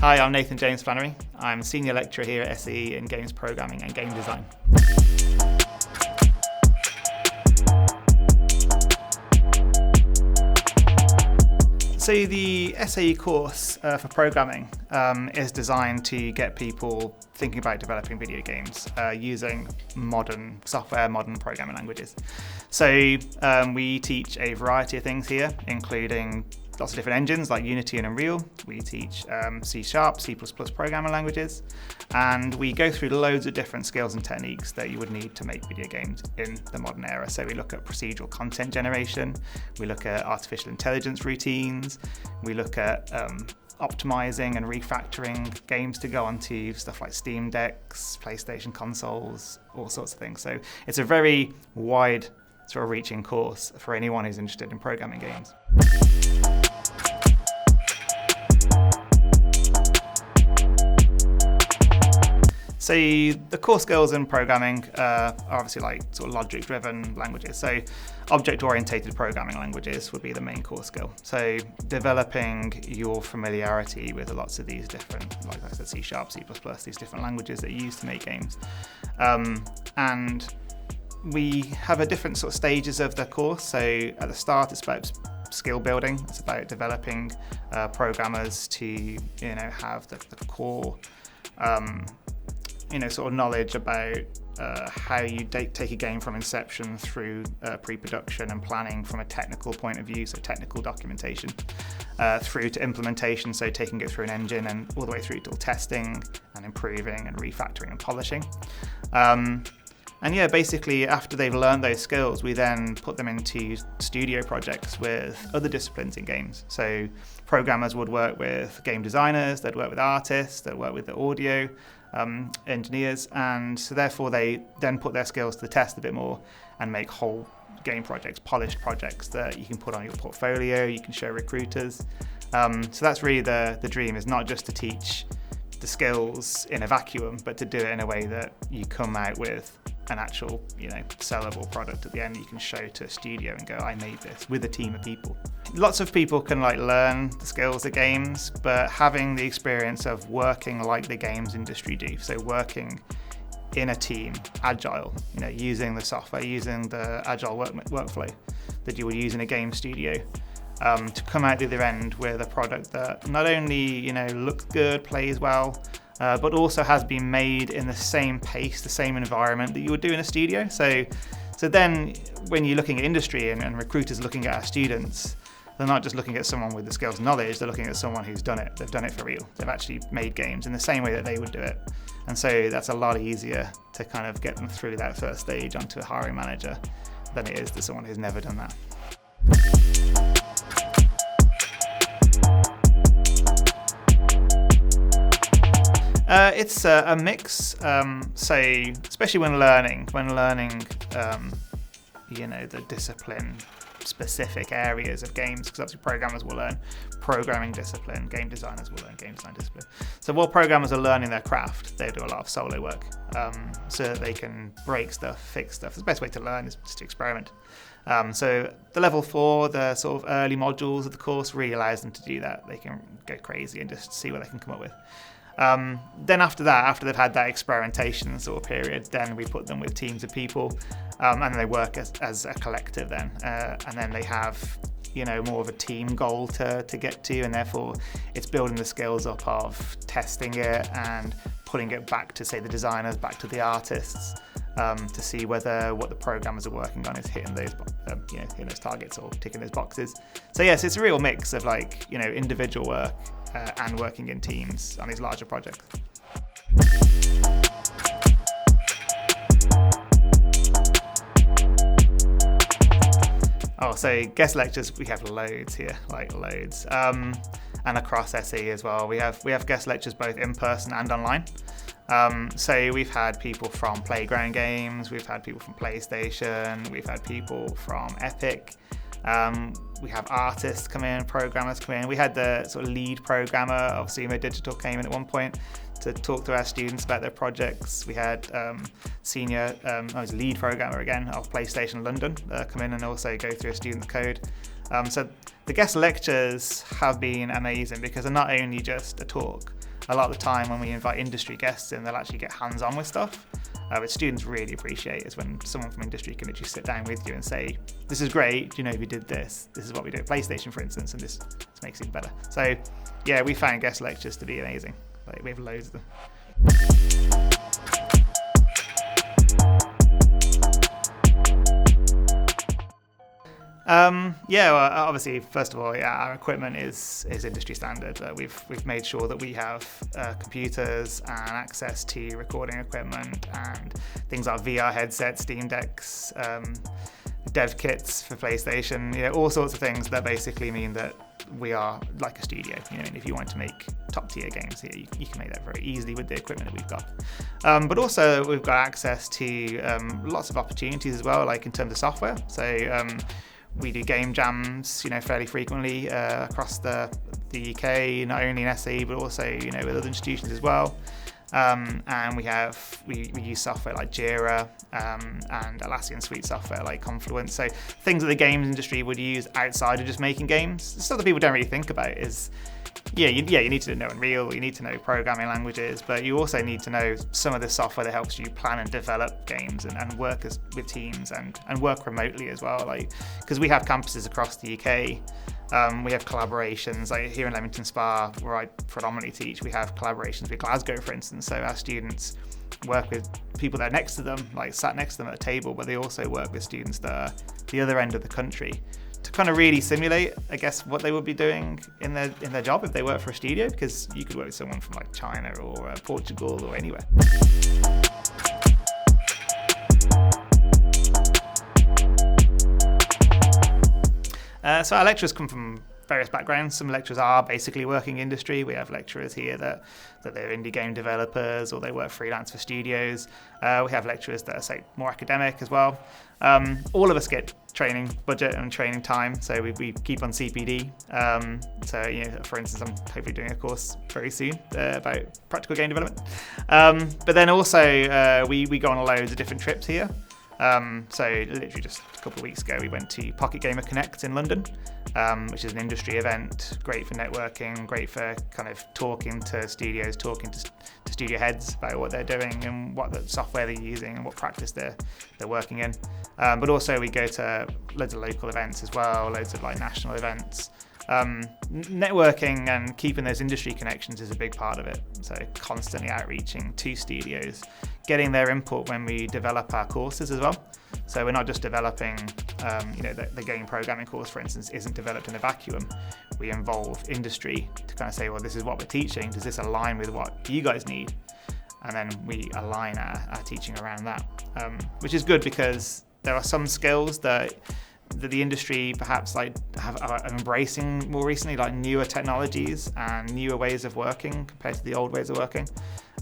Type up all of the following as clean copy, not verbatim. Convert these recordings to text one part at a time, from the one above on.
Hi, I'm Nathan James Flannery. I'm Senior Lecturer here at SAE in Games Programming and Game Design. So the SAE course for programming is designed to get people thinking about developing video games using modern software, modern programming languages. So we teach a variety of things here, including lots of different engines like Unity and Unreal. We teach C#, C++ programming languages, and we go through loads of different skills and techniques that you would need to make video games in the modern era. So we look at procedural content generation, we look at artificial intelligence routines, we look at optimizing and refactoring games to go onto stuff like Steam Decks, PlayStation consoles, all sorts of things. So it's a very wide sort of reaching course for anyone who's interested in programming games. So the core skills in programming are obviously like sort of logic-driven languages. So object-oriented programming languages would be the main core skill. So developing your familiarity with lots of these different, like I said, C#, C++, these different languages that you use to make games. And we have a different sort of stages of the course. So at the start, it's about skill building. It's about developing programmers to have the core sort of knowledge about how you take a game from inception through pre-production and planning from a technical point of view, so technical documentation, through to implementation, so taking it through an engine and all the way through to testing and improving and refactoring and polishing. And yeah, basically after they've learned those skills, we then put them into studio projects with other disciplines in games. So programmers would work with game designers, they'd work with artists, they'd work with the audio engineers, and so therefore they then put their skills to the test a bit more and make whole game projects, polished projects that you can put on your portfolio, you can show recruiters. So that's really the dream, is not just to teach the skills in a vacuum, but to do it in a way that you come out with an actual, sellable product at the end you can show to a studio and go, I made this with a team of people. Lots of people can learn the skills of games, but having the experience of working like the games industry do, so working in a team, agile, using the software, using the agile workflow that you would use in a game studio, to come out the other end with a product that not only looks good, plays well, but also has been made in the same pace, the same environment that you would do in a studio. So then when you're looking at industry and recruiters looking at our students, they're not just looking at someone with the skills and knowledge, they're looking at someone who's done it. They've done it for real. They've actually made games in the same way that they would do it. And so that's a lot easier to kind of get them through that first stage onto a hiring manager than it is to someone who's never done that. It's a mix, so especially when learning, the discipline-specific areas of games, because obviously programmers will learn programming discipline, game designers will learn game design discipline. So while programmers are learning their craft, they do a lot of solo work, so that they can break stuff, fix stuff. The best way to learn is just to experiment. So the level 4, the sort of early modules of the course, really allows them to do that. They can go crazy and just see what they can come up with. Then after that, after they've had that experimentation sort of period, then we put them with teams of people, and they work as a collective then, and then they have more of a team goal to get to, and therefore it's building the skills up of testing it and putting it back to, say, the designers, back to the artists, to see whether what the programmers are working on is hitting those hitting those targets or ticking those boxes. So yes, it's a real mix of individual work and working in teams on these larger projects. So guest lectures, we have loads here, loads, and across SAE as well. We have guest lectures both in person and online. So we've had people from Playground Games, we've had people from PlayStation, we've had people from Epic. We have artists come in, programmers come in. We had the sort of lead programmer of Sumo Digital came in at one point to talk to our students about their projects. We had lead programmer again of PlayStation London come in and also go through a student's code. So the guest lectures have been amazing because they're not only just a talk, a lot of the time when we invite industry guests in, they'll actually get hands-on with stuff, which students really appreciate, is when someone from industry can literally sit down with you and say, this is great, do you know if you did this? This is what we do at PlayStation, for instance, and this makes it better. So yeah, we found guest lectures to be amazing. Like, we have loads of them. Well, obviously, first of all, our equipment is industry standard. We've made sure that we have computers and access to recording equipment and things like VR headsets, Steam Decks, dev kits for PlayStation, all sorts of things that basically mean that we are like a studio. And if you want to make top tier games here, you can make that very easily with the equipment that we've got. But also we've got access to lots of opportunities as well, like in terms of software. So we do game jams, fairly frequently across the UK, not only in SAE but also with other institutions as well. And we use software like Jira and Atlassian suite software like Confluence. So things that the games industry would use outside of just making games. Stuff that people don't really think about is, you need to know Unreal, you need to know programming languages, but you also need to know some of the software that helps you plan and develop games and work with teams and work remotely as well. Because we have campuses across the UK. We have collaborations, like here in Leamington Spa, where I predominantly teach, we have collaborations with Glasgow, for instance. So our students work with people that are next to them, like sat next to them at a table, but they also work with students that are the other end of the country to kind of really simulate, I guess, what they would be doing in their job if they work for a studio, because you could work with someone from like China or Portugal or anywhere. So our lecturers come from various backgrounds. Some lecturers are basically working industry. We have lecturers here that they're indie game developers or they work freelance for studios. We have lecturers that are, say, more academic as well. All of us get training budget and training time, so we keep on CPD. For instance, I'm hopefully doing a course very soon about practical game development. But then also we go on loads of different trips here. So literally just a couple of weeks ago, we went to Pocket Gamer Connect in London, which is an industry event, great for networking, great for kind of talking to studios, talking to studio heads about what they're doing and what the software they're using and what practice they're working in. But also we go to loads of local events as well, loads of like national events. Networking and keeping those industry connections is a big part of it. So constantly outreaching to studios, getting their input when we develop our courses as well. So we're not just developing, the game programming course, for instance, isn't developed in a vacuum. We involve industry to kind of say, well, this is what we're teaching. Does this align with what you guys need? And then we align our teaching around that, which is good because there are some skills that the industry perhaps are embracing more recently, like newer technologies and newer ways of working compared to the old ways of working.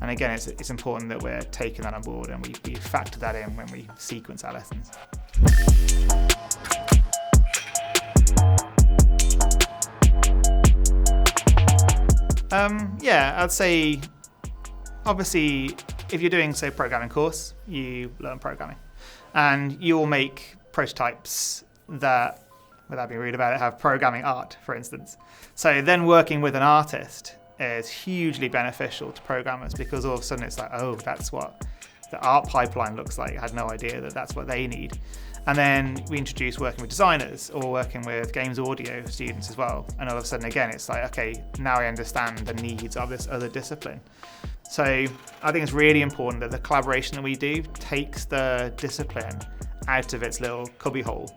And again, it's important that we're taking that on board and we factor that in when we sequence our lessons. I'd say obviously if you're doing, say, a programming course, you learn programming and you'll make prototypes that, without being rude about it, have programming art, for instance. So then working with an artist is hugely beneficial to programmers because all of a sudden it's like, oh, that's what the art pipeline looks like. I had no idea that that's what they need. And then we introduce working with designers or working with games audio students as well. And all of a sudden, again, it's like, okay, now I understand the needs of this other discipline. So I think it's really important that the collaboration that we do takes the discipline out of its little cubbyhole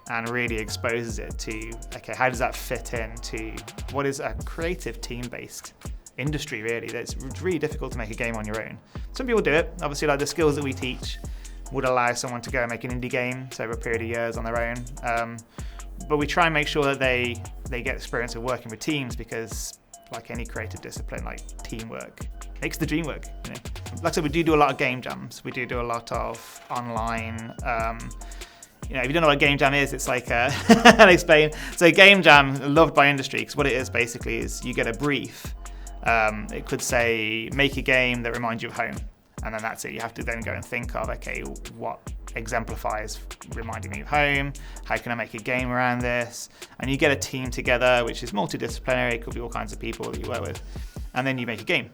and really exposes it to, okay, how does that fit into what is a creative team-based industry, really? It's really difficult to make a game on your own. Some people do it. Obviously, like the skills that we teach would allow someone to go and make an indie game, so over a period of years on their own. But we try and make sure that they get experience of working with teams because, like any creative discipline, like teamwork makes the dream work. Like I said, we do a lot of game jams. We do a lot of online. If you don't know what a game jam is, it's like, I'll explain. So a game jam, loved by industry, because what it is basically is you get a brief. It could say, make a game that reminds you of home. And then that's it. You have to then go and think of, okay, what exemplifies reminding me of home? How can I make a game around this? And you get a team together, which is multidisciplinary. It could be all kinds of people that you work with. and then you make a game.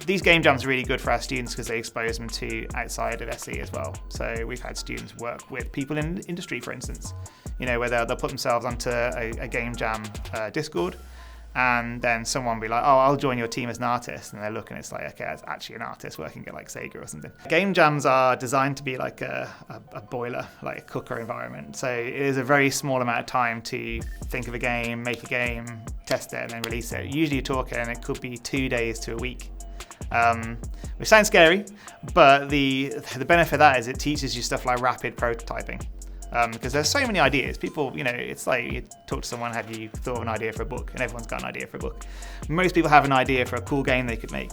These game jams are really good for our students because they expose them to outside of SAE as well. So we've had students work with people in industry, for instance, where they'll put themselves onto a game jam Discord, and then someone will be like, oh, I'll join your team as an artist. And they're looking, it's like, okay, that's actually an artist working at like Sega or something. Game jams are designed to be like a boiler, like a cooker environment. So it is a very small amount of time to think of a game, make a game, test it, and then release it. Usually you're talking, it could be 2 days to a week. Which sounds scary, but the benefit of that is it teaches you stuff like rapid prototyping. Because there's so many ideas. People, it's like you talk to someone, have you thought of an idea for a book? And everyone's got an idea for a book. Most people have an idea for a cool game they could make.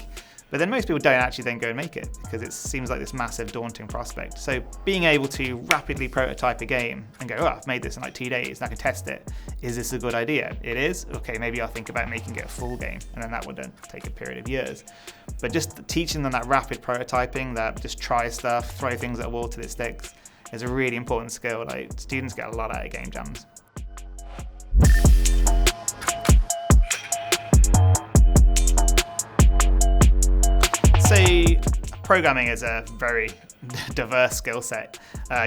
But then most people don't actually then go and make it because it seems like this massive daunting prospect. So being able to rapidly prototype a game and go, oh, I've made this in like 2 days and I can test it. Is this a good idea? It is? Okay, maybe I'll think about making it a full game, and then that would then take a period of years. But just teaching them that rapid prototyping, that just try stuff, throw things at a wall till it sticks, is a really important skill. Like, students get a lot out of game jams. So programming is a very diverse skill set.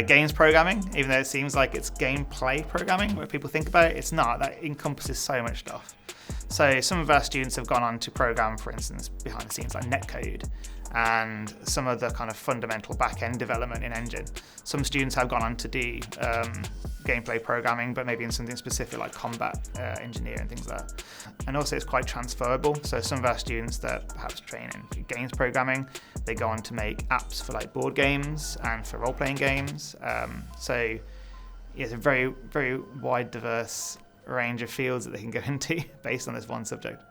Games programming, even though it seems like it's gameplay programming, where people think about it, it's not. That encompasses so much stuff. So some of our students have gone on to program, for instance, behind the scenes like netcode and some of the kind of fundamental back-end development in Engine. Some students have gone on to do gameplay programming, but maybe in something specific like combat engineer and things like that. And also it's quite transferable. So some of our students that perhaps train in games programming, they go on to make apps for like board games and for role-playing games. So it's a very, very wide, diverse range of fields that they can go into based on this one subject.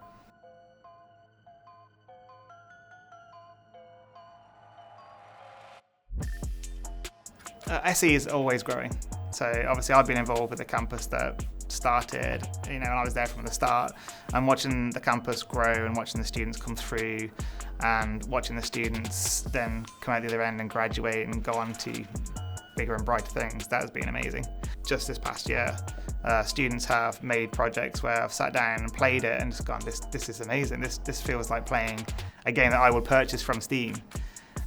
SAE is always growing. So obviously I've been involved with the campus that started, and I was there from the start. I'm watching the campus grow and watching the students come through and watching the students then come out the other end and graduate and go on to bigger and brighter things. That has been amazing. Just this past year, students have made projects where I've sat down and played it and just gone, this is amazing. This feels like playing a game that I would purchase from Steam.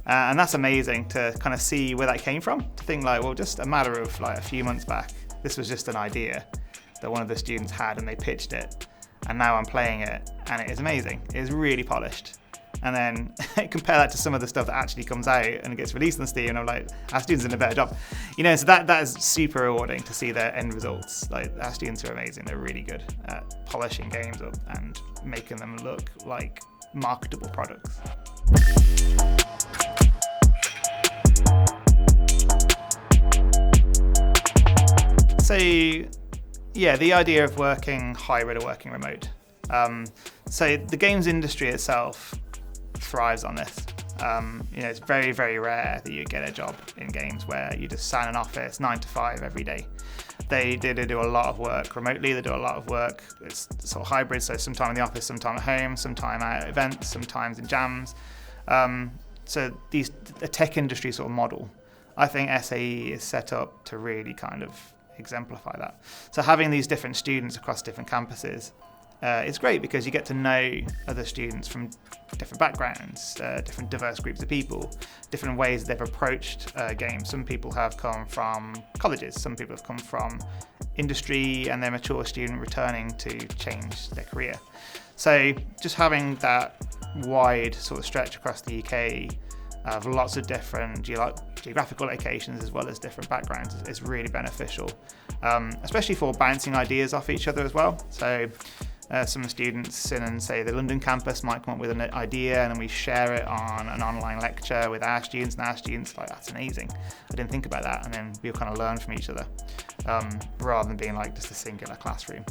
And that's amazing to kind of see where that came from. To think like, well, just a matter of like a few months back, this was just an idea that one of the students had and they pitched it. And now I'm playing it and it is amazing. It is really polished. And then compare that to some of the stuff that actually comes out and gets released on Steam, and I'm like, our students are doing a better job. So that is super rewarding to see their end results. Like, our students are amazing. They're really good at polishing games up and making them look like marketable products. So, yeah, the idea of working hybrid or working remote. So the games industry itself thrives on this. It's very, very rare that you get a job in games where you just sign an office 9 to 5 every day. They do a lot of work remotely. They do a lot of work. It's sort of hybrid, so sometime in the office, sometime at home, sometime at events, sometimes in jams. So the tech industry sort of model, I think SAE is set up to really kind of exemplify that. So having these different students across different campuses, it's great because you get to know other students from different backgrounds, different diverse groups of people, different ways they've approached games. Some people have come from colleges, some people have come from industry, and they're a mature student returning to change their career. So just having that wide sort of stretch across the UK of lots of different geographical locations as well as different backgrounds is really beneficial, especially for bouncing ideas off each other as well. So some students in, say, the London campus might come up with an idea and then we share it on an online lecture with our students, and our students like, that's amazing, I didn't think about that, and then we'll kind of learn from each other rather than being like just a singular classroom.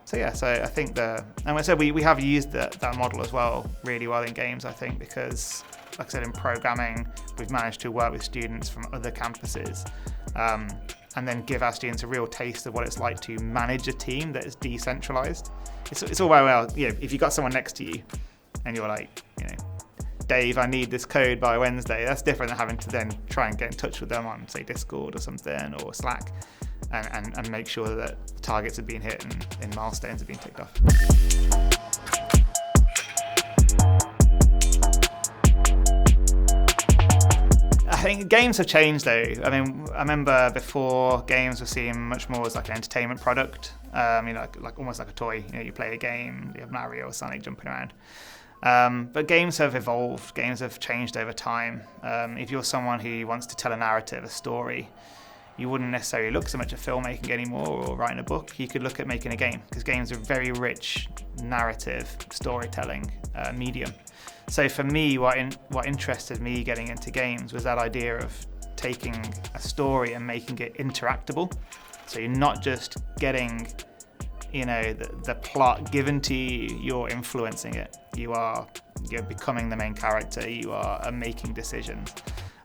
So I think and I said we have used that model as well really well in games, I think, because like I said, in programming we've managed to work with students from other campuses and then give our students a real taste of what it's like to manage a team that is decentralized. It's all very well, if you've got someone next to you and you're like, Dave, I need this code by Wednesday, that's different than having to then try and get in touch with them on, say, Discord or something, or Slack, and make sure that targets are being hit and milestones are being ticked off. think games have changed though. I mean, I remember before games were seen much more as like an entertainment product. Like almost like a toy. You play a game, you have Mario or Sonic jumping around. But games have evolved. Games have changed over time. If you're someone who wants to tell a narrative, a story, you wouldn't necessarily look so much at filmmaking anymore or writing a book. You could look at making a game, because games are a very rich narrative storytelling medium. So for me, what interested me getting into games was that idea of taking a story and making it interactable. So you're not just getting, the plot given to you, you're influencing it. You're becoming the main character. You are making decisions.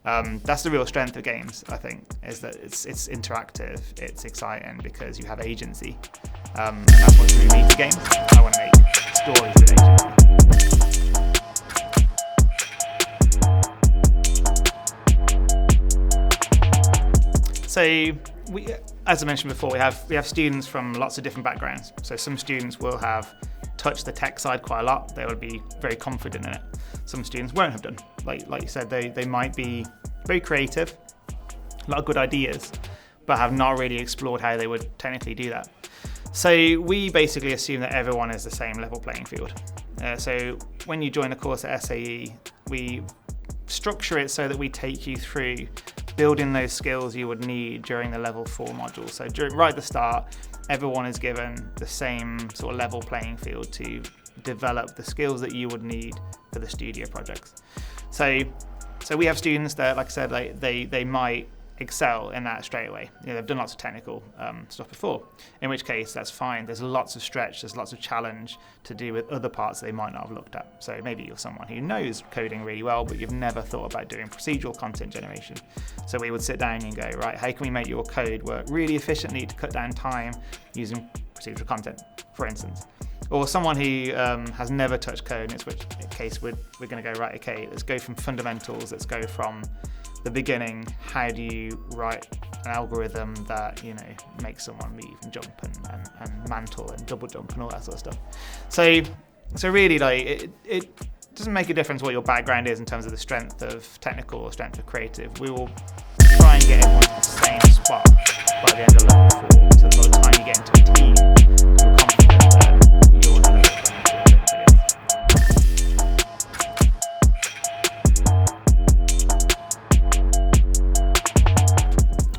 That's the real strength of games, I think, is that it's interactive, it's exciting because you have agency. And that's what drew me to games. I want to make stories with agency. So as I mentioned before, we have students from lots of different backgrounds. So some students will have touched the tech side quite a lot. They will be very confident in it. Some students won't have done. Like you said, they might be very creative, a lot of good ideas, but have not really explored how they would technically do that. So we basically assume that everyone is the same level playing field. So when you join the course at SAE, we structure it so that we take you through building those skills you would need during the level 4 module. So right at the start, everyone is given the same sort of level playing field to develop the skills that you would need for the studio projects. So we have students that, like I said, they might excel in that straight away. They've done lots of technical stuff before, in which case that's fine. There's lots of stretch, there's lots of challenge to do with other parts they might not have looked at. So maybe you're someone who knows coding really well, but you've never thought about doing procedural content generation. So we would sit down and go, right, how can we make your code work really efficiently to cut down time using procedural content, for instance? Or someone who has never touched code, in which case we're going to go, right, okay, let's go from fundamentals, let's go from the beginning. How do you write an algorithm that makes someone move and jump and mantle and double jump and all that sort of stuff? So really, it doesn't make a difference what your background is in terms of the strength of technical or strength of creative. We will try and get everyone to the same spot by the end of level 4. So by the time you get into a team, you're confident that you're the level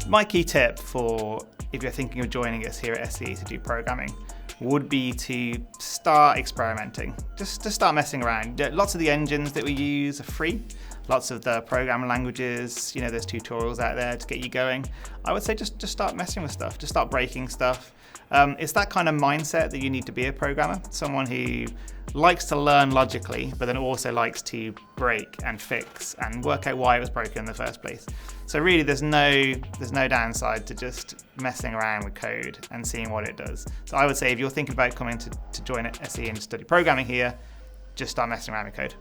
My key tip for if you're thinking of joining us here at SAE to do programming would be to start experimenting, just to start messing around. Lots of the engines that we use are free. Lots of the programming languages, there's tutorials out there to get you going. I would say just start messing with stuff, just start breaking stuff. It's that kind of mindset that you need to be a programmer, someone who likes to learn logically, but then also likes to break and fix and work out why it was broken in the first place. So really, there's no downside to just messing around with code and seeing what it does. So I would say if you're thinking about coming to join SAE and study programming here, just start messing around with code.